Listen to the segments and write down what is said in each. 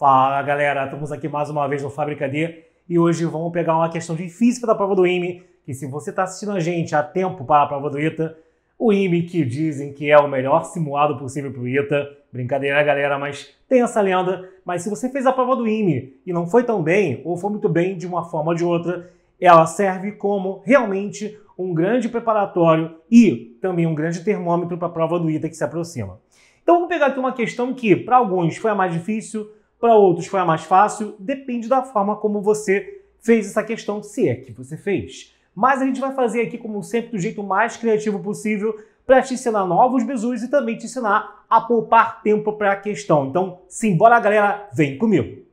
Fala galera, estamos aqui mais uma vez no Fábrica D e hoje vamos pegar uma questão de física da prova do IME, que se você está assistindo a gente há tempo para a prova do ITA, o IME que dizem que é o melhor simulado possível para o ITA, brincadeira galera, mas tem essa lenda, mas se você fez a prova do IME e não foi tão bem, ou foi muito bem de uma forma ou de outra, ela serve como realmente um grande preparatório e também um grande termômetro para a prova do ITA que se aproxima. Então vamos pegar aqui uma questão que para alguns foi a mais difícil, para outros foi a mais fácil, depende da forma como você fez essa questão, se é que você fez. Mas a gente vai fazer aqui, como sempre, do jeito mais criativo possível para te ensinar novos bizus e também te ensinar a poupar tempo para a questão. Então, simbora galera, vem comigo!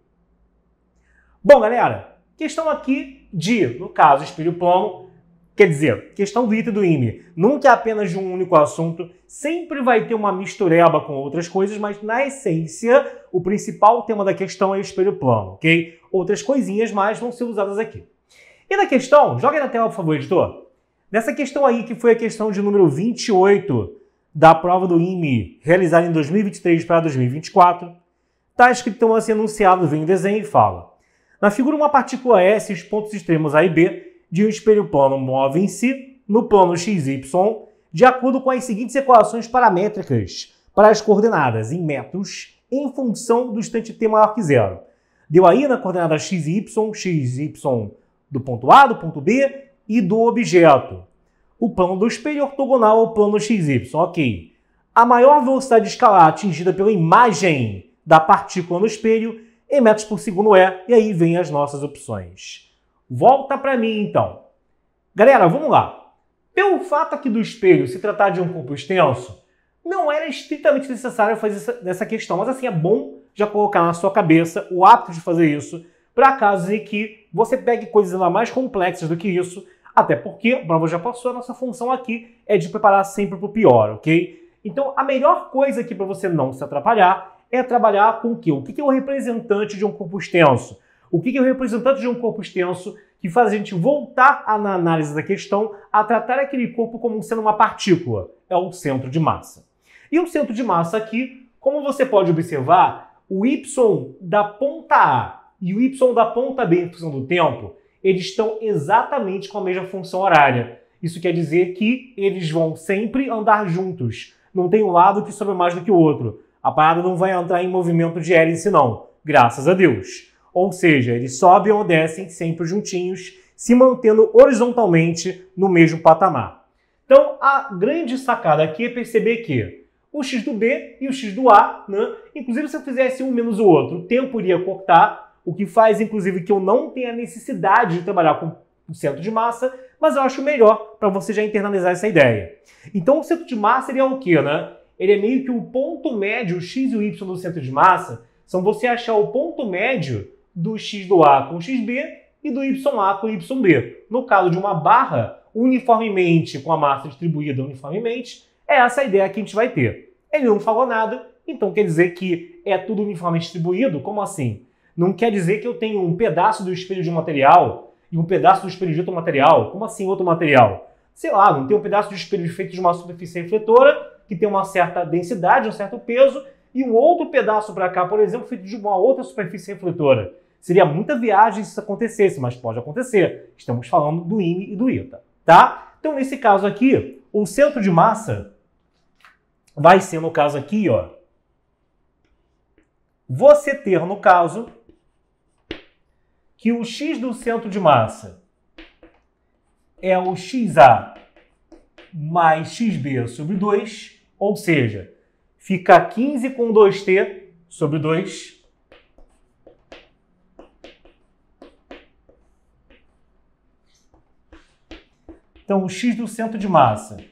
Bom galera, questão aqui de, no caso, espelho plano, quer dizer, questão do ITA e do IME, nunca é apenas de um único assunto, sempre vai ter uma mistureba com outras coisas, mas na essência, o principal tema da questão é o espelho plano, ok? Outras coisinhas mais vão ser usadas aqui. E na questão, joga aí na tela, por favor, editor. Nessa questão aí, que foi a questão de número 28 da prova do IME, realizada em 2023 para 2024, está escrito então assim, anunciado, vem em desenho e fala: na figura uma partícula S, os pontos extremos A e B, de um espelho plano movem-se no plano XY de acordo com as seguintes equações paramétricas para as coordenadas em metros em função do instante t maior que zero. Deu aí na coordenada x e y do ponto A, do ponto B e do objeto. O plano do espelho ortogonal ao plano XY, ok. A maior velocidade escalar atingida pela imagem da partícula no espelho em metros por segundo é, e aí vem as nossas opções. Volta para mim, então. Galera, vamos lá. Pelo fato aqui do espelho se tratar de um corpo extenso, não era estritamente necessário fazer essa questão, mas assim, é bom já colocar na sua cabeça o hábito de fazer isso, para caso em que você pegue coisas ainda mais complexas do que isso, até porque, a prova já passou, a nossa função aqui é de preparar sempre para o pior, ok? Então, a melhor coisa aqui para você não se atrapalhar é trabalhar com o quê? O que é o representante de um corpo extenso? O que é o representante de um corpo extenso que faz a gente voltar na análise da questão a tratar aquele corpo como sendo uma partícula? É o centro de massa. E o centro de massa aqui, como você pode observar, o y da ponta A e o y da ponta B em função do tempo, eles estão exatamente com a mesma função horária. Isso quer dizer que eles vão sempre andar juntos. Não tem um lado que sobe mais do que o outro. A parada não vai entrar em movimento de hélice, não. Graças a Deus. Ou seja, eles sobem ou descem sempre juntinhos, se mantendo horizontalmente no mesmo patamar. Então, a grande sacada aqui é perceber que o x do B e o x do A, né? Inclusive se eu fizesse um menos o outro, o tempo iria cortar, o que faz, inclusive, que eu não tenha necessidade de trabalhar com o centro de massa, mas eu acho melhor para você já internalizar essa ideia. Então, o centro de massa ele é o quê, né? Ele é meio que o ponto médio, o x e o y do centro de massa, são você achar o ponto médio do x do A com o xb e do YA com o YB. No caso de uma barra, uniformemente, com a massa distribuída uniformemente, é essa a ideia que a gente vai ter. Ele não falou nada, então quer dizer que é tudo uniformemente distribuído? Como assim? Não quer dizer que eu tenho um pedaço do espelho de um material e um pedaço do espelho de outro material? Como assim outro material? Sei lá, não tem um pedaço do espelho feito de uma superfície refletora que tem uma certa densidade, um certo peso, e um outro pedaço para cá, por exemplo, feito de uma outra superfície refletora. Seria muita viagem se isso acontecesse, mas pode acontecer. Estamos falando do IME e do ITA, tá? Então, nesse caso aqui, o centro de massa vai ser, no caso aqui, ó, você ter, no caso, que o x do centro de massa é o xa mais xb sobre 2, ou seja, fica 15 com 2t sobre 2. Então, o x do centro de massa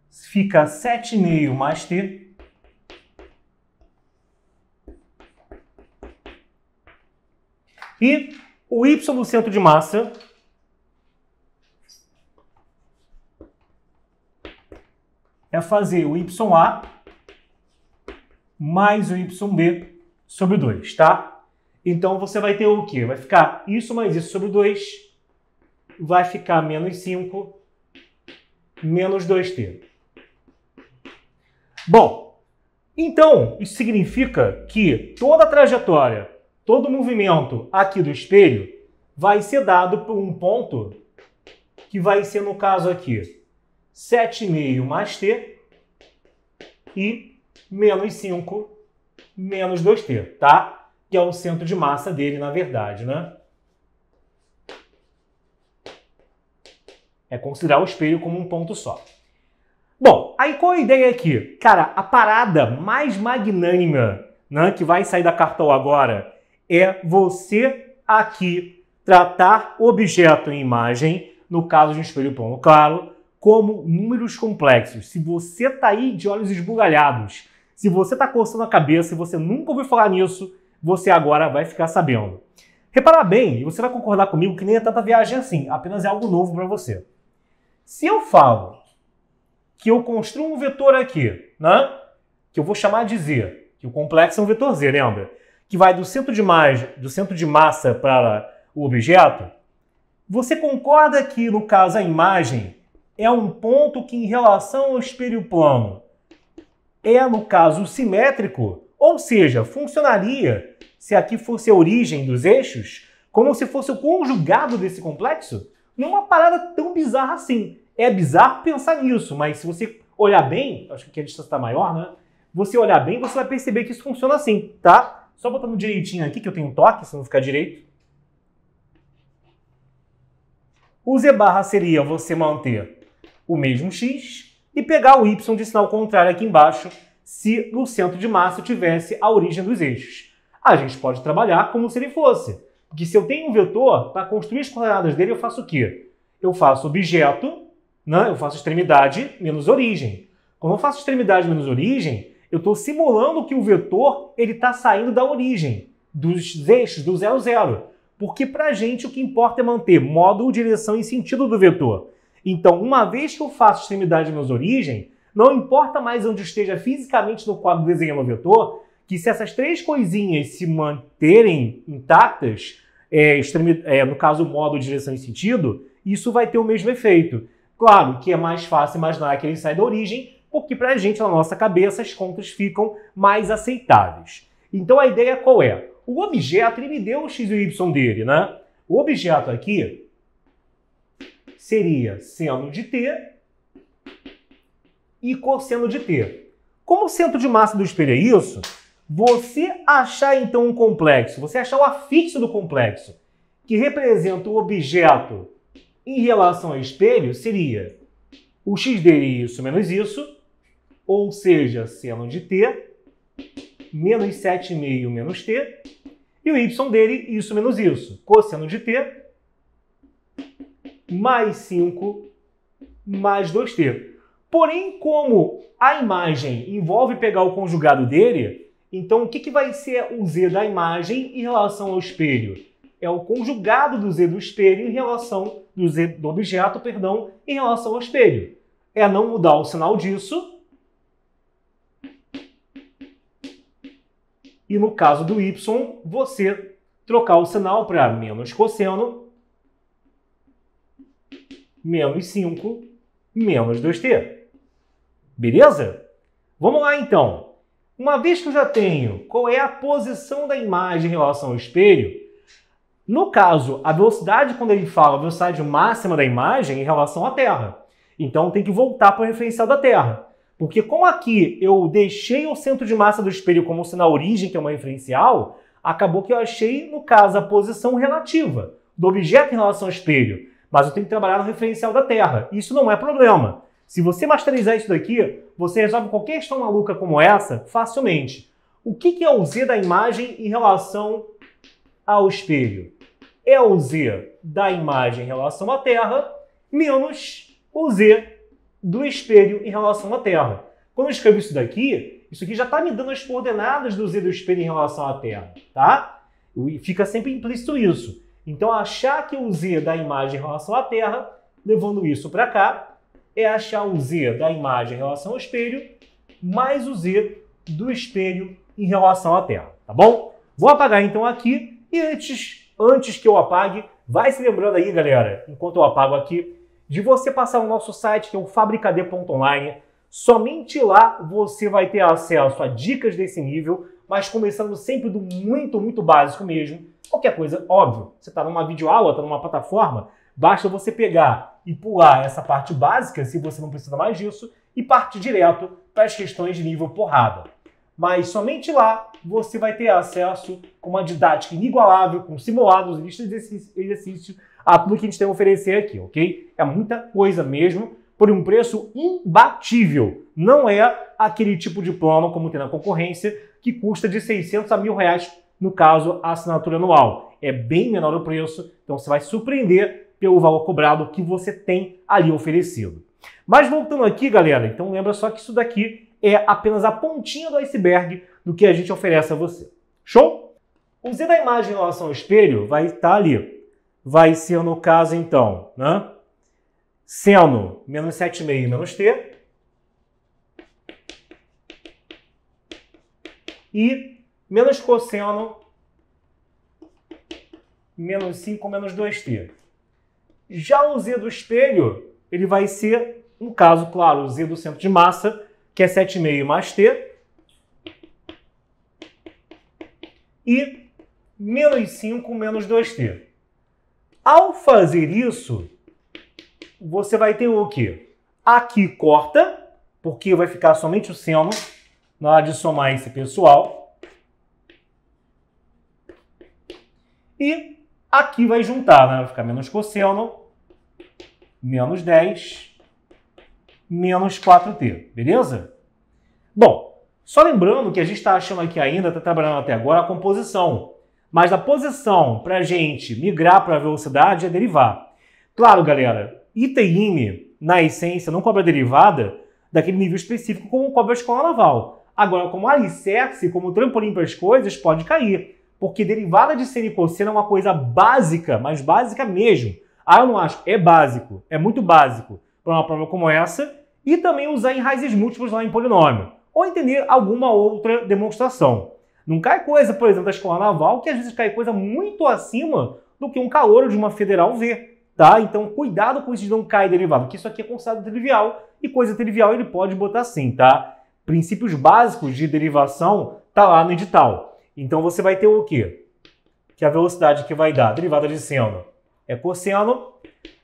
fica 7,5 mais t. E o y do centro de massa é fazer o YA mais o YB sobre 2, tá? Então, você vai ter o quê? Vai ficar isso mais isso sobre 2, vai ficar menos 5 menos 2t. Bom, então, isso significa que toda a trajetória todo movimento aqui do espelho vai ser dado por um ponto que vai ser, no caso aqui, 7,5 mais t e menos 5 menos 2t, tá? Que é o centro de massa dele, na verdade, né? É considerar o espelho como um ponto só. Bom, aí qual a ideia aqui? Cara, a parada mais magnânima, né, que vai sair da Cartol agora é você aqui tratar objeto em imagem, no caso de um espelho plano claro, como números complexos. Se você tá aí de olhos esbugalhados, se você tá coçando a cabeça e você nunca ouviu falar nisso, você agora vai ficar sabendo. Repara bem, e você vai concordar comigo que nem é tanta viagem assim, apenas é algo novo para você. Se eu falo que eu construo um vetor aqui, né, que eu vou chamar de Z, que o complexo é um vetor Z, lembra? Que vai do centro de massa para o objeto, você concorda que, no caso, a imagem é um ponto que, em relação ao espelho plano, é, no caso, simétrico? Ou seja, funcionaria, se aqui fosse a origem dos eixos, como se fosse o conjugado desse complexo? Não é uma parada tão bizarra assim. É bizarro pensar nisso, mas se você olhar bem, acho que aqui a distância está maior, né? Você olhar bem, você vai perceber que isso funciona assim, tá? Só botando direitinho aqui, que eu tenho um toque, se não ficar direito. O z barra seria você manter o mesmo x e pegar o y de sinal contrário aqui embaixo, se no centro de massa eu tivesse a origem dos eixos. A gente pode trabalhar como se ele fosse. Porque se eu tenho um vetor, para construir as coordenadas dele, eu faço o quê? Eu faço objeto, né? Eu faço extremidade menos origem. Quando eu faço extremidade menos origem, eu estou simulando que o vetor está saindo da origem, dos eixos, do 0, 0. Porque para a gente o que importa é manter módulo, direção e sentido do vetor. Então, uma vez que eu faço extremidade menos origem, não importa mais onde esteja fisicamente no quadro desenhando o vetor, que se essas três coisinhas se manterem intactas, no caso módulo, direção e sentido, isso vai ter o mesmo efeito. Claro que é mais fácil imaginar que ele sai da origem, porque para a gente, na nossa cabeça, as contas ficam mais aceitáveis. Então a ideia qual é? O objeto, ele me deu o x e o y dele, né? O objeto aqui seria seno de t e cosseno de t. Como o centro de massa do espelho é isso, você achar então um complexo, você achar o afixo do complexo, que representa o objeto em relação ao espelho, seria o x dele isso menos isso, ou seja, seno de t, menos 7,5 menos t, e o y dele isso menos isso, cosseno de t, mais 5 mais 2t. Porém, como a imagem envolve pegar o conjugado dele, então o que vai ser o z da imagem em relação ao espelho? É o conjugado do z do espelho em relação do z do objeto, perdão, em relação ao espelho. É não mudar o sinal disso. E no caso do y, você trocar o sinal para menos cosseno, menos 5, menos 2t. Beleza? Vamos lá então. Uma vez que eu já tenho qual é a posição da imagem em relação ao espelho, no caso, a velocidade, quando ele fala a velocidade máxima da imagem em relação à Terra. Então tem que voltar para o referencial da Terra. Porque como aqui eu deixei o centro de massa do espelho como se na origem, que é uma referencial, acabou que eu achei, no caso, a posição relativa do objeto em relação ao espelho. Mas eu tenho que trabalhar no referencial da Terra. Isso não é problema. Se você masterizar isso daqui, você resolve qualquer questão maluca como essa facilmente. O que é o z da imagem em relação ao espelho? É o z da imagem em relação à Terra menos o z do espelho em relação à Terra. Quando eu escrevo isso aqui já está me dando as coordenadas do z do espelho em relação à Terra, tá? E fica sempre implícito isso. Então, achar que o z da imagem em relação à Terra, levando isso para cá, é achar o z da imagem em relação ao espelho mais o z do espelho em relação à Terra, tá bom? Vou apagar então aqui e antes que eu apague, vai se lembrando aí, galera, enquanto eu apago aqui, de você passar no nosso site, que é o fabricad.online. Somente lá você vai ter acesso a dicas desse nível, mas começando sempre do muito básico mesmo. Qualquer coisa, óbvio, você está numa videoaula, está numa plataforma, basta você pegar e pular essa parte básica, se você não precisa mais disso, e partir direto para as questões de nível porrada. Mas somente lá você vai ter acesso com uma didática inigualável, com simulados, listas de exercícios, a tudo que a gente tem a oferecer aqui, ok? É muita coisa mesmo, por um preço imbatível. Não é aquele tipo de plano, como tem na concorrência, que custa de 600 a R$1.000, no caso, a assinatura anual. É bem menor o preço, então você vai surpreender pelo valor cobrado que você tem ali oferecido. Mas voltando aqui, galera, então lembra só que isso daqui é apenas a pontinha do iceberg do que a gente oferece a você. Show? O Z da imagem em relação ao espelho vai estar ali. Vai ser, no caso, então, né? Seno menos 7,5 menos T. E menos cosseno menos 5 menos 2T. Já o Z do espelho, ele vai ser, no caso, claro, o Z do centro de massa, que é 7,5 mais T. E menos 5 menos 2T. Ao fazer isso, você vai ter o quê? Aqui corta, porque vai ficar somente o seno na hora de somar esse pessoal. E aqui vai juntar, né? Vai ficar menos cosseno, menos 10, menos 4T, beleza? Bom, só lembrando que a gente está achando aqui ainda, está trabalhando até agora a composição. Mas a posição para a gente migrar para a velocidade é derivar. Claro, galera, ITIM, na essência, não cobra derivada daquele nível específico como cobra a escola naval. Agora, como alicerce, como trampolim para as coisas, pode cair. Porque derivada de seno e cosseno é uma coisa básica, mas básica mesmo. Ah, eu não acho. É básico. É muito básico para uma prova como essa. E também usar em raízes múltiplas lá em polinômio. Ou entender alguma outra demonstração. Não cai coisa, por exemplo, da escola naval, que às vezes cai coisa muito acima do que um calouro de uma federal V. Tá? Então, cuidado com isso de não cair derivado, porque isso aqui é considerado trivial. E coisa trivial ele pode botar sim, tá? Princípios básicos de derivação tá lá no edital. Então você vai ter o quê? Que a velocidade que vai dar derivada de seno é cosseno,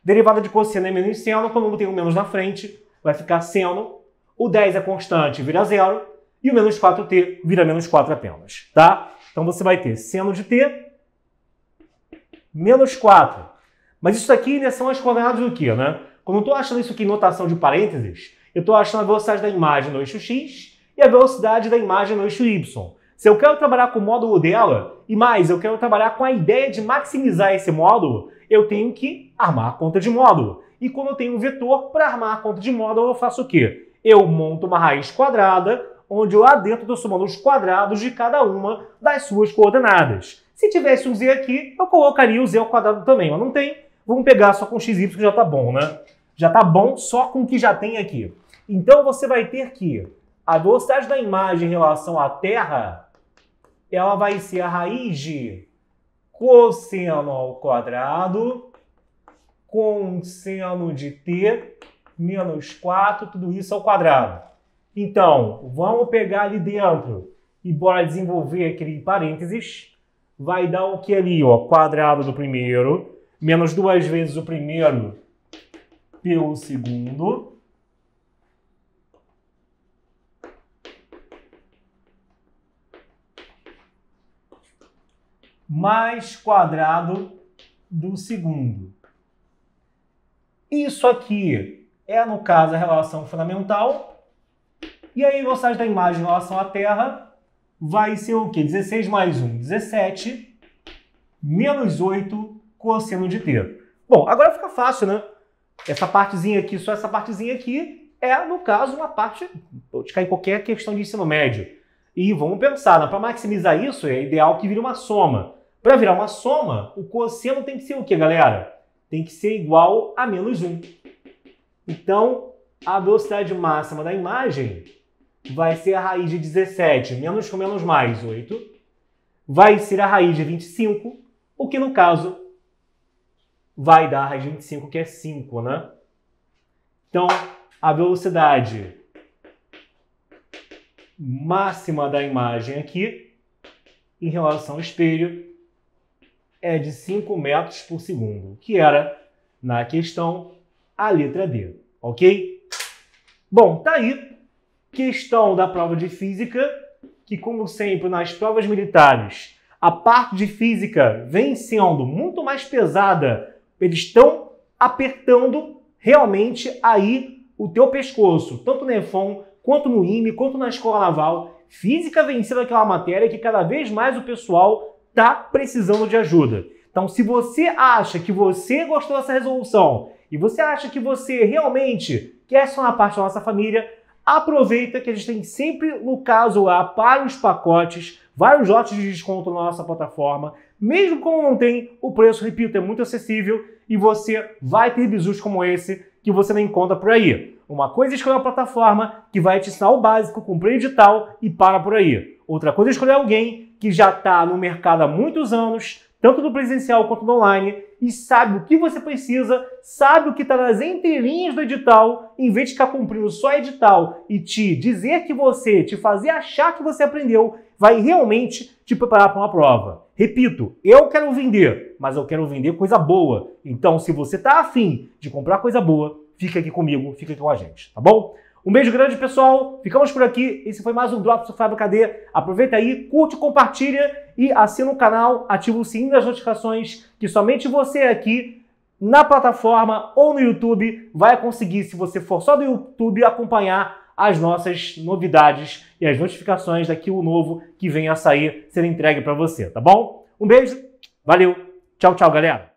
derivada de cosseno é menos seno, quando tem o menos na frente, vai ficar seno, o 10 é constante, vira zero, e o menos 4t vira menos 4 apenas, tá? Então você vai ter seno de t menos 4. Mas isso aqui né, são as coordenadas do quê, né? Quando eu estou achando isso aqui em notação de parênteses, eu estou achando a velocidade da imagem no eixo x e a velocidade da imagem no eixo y. Se eu quero trabalhar com o módulo dela, e mais, eu quero trabalhar com a ideia de maximizar esse módulo, eu tenho que armar a conta de módulo. E quando eu tenho um vetor, para armar a conta de módulo, eu faço o quê? Eu monto uma raiz quadrada, onde lá dentro estou somando os quadrados de cada uma das suas coordenadas. Se tivesse um z aqui, eu colocaria o z ao quadrado também, mas não tem. Vamos pegar só com xy, que já está bom, né? Já está bom só com o que já tem aqui. Então você vai ter que a velocidade da imagem em relação à Terra, ela vai ser a raiz de cosseno ao quadrado com seno de t menos 4, tudo isso ao quadrado. Então, vamos pegar ali dentro e bora desenvolver aquele parênteses. Vai dar o que ali, ó? Quadrado do primeiro, menos 2 vezes o primeiro pelo segundo. Mais quadrado do segundo. Isso aqui é, no caso, a relação fundamental. E aí, a velocidade da imagem em relação à Terra vai ser o quê? 16 mais 1, 17, menos 8 cosseno de t. Bom, agora fica fácil, né? Essa partezinha aqui, só essa partezinha aqui, é, no caso, uma parte de cair em qualquer questão de ensino médio. E vamos pensar, né? Para maximizar isso, é ideal que vire uma soma. Para virar uma soma, o cosseno tem que ser o quê, galera? Tem que ser igual a menos 1. Então, a velocidade máxima da imagem vai ser a raiz de 17, menos com menos mais 8. Vai ser a raiz de 25, o que, no caso, vai dar a raiz de 25, que é 5, né? Então, a velocidade máxima da imagem aqui em relação ao espelho é de 5 metros por segundo, que era, na questão, a letra D, ok? Bom, tá aí, questão da prova de física, que como sempre nas provas militares, a parte de física vem sendo muito mais pesada, eles estão apertando realmente aí o teu pescoço, tanto no EFON, quanto no IME, quanto na Escola Naval. Física vem sendo aquela matéria que cada vez mais o pessoal está precisando de ajuda. Então, se você acha que você gostou dessa resolução e você acha que você realmente quer se tornar parte da nossa família, aproveita que a gente tem sempre, no caso lá, para os pacotes, vários lotes de desconto na nossa plataforma. Mesmo como não tem, o preço, repito, é muito acessível e você vai ter bizus como esse que você não encontra por aí. Uma coisa é escolher uma plataforma que vai te ensinar o básico, cumprir edital e para por aí. Outra coisa é escolher alguém que já está no mercado há muitos anos, tanto no presencial quanto no online, e sabe o que você precisa, sabe o que está nas entrelinhas do edital, em vez de ficar cumprindo só edital e te dizer que você, te fazer achar que você aprendeu, vai realmente te preparar para uma prova. Repito, eu quero vender, mas eu quero vender coisa boa. Então, se você está afim de comprar coisa boa, fica aqui comigo, fica aqui com a gente, tá bom? Um beijo grande, pessoal. Ficamos por aqui. Esse foi mais um Drops do Fábrica D. Aproveita aí, curte, compartilha e assina o canal, ativa o sininho das notificações, que somente você aqui na plataforma ou no YouTube vai conseguir, se você for só do YouTube, acompanhar as nossas novidades e as notificações daquilo novo que vem a sair, ser entregue para você, tá bom? Um beijo, valeu, tchau, tchau, galera!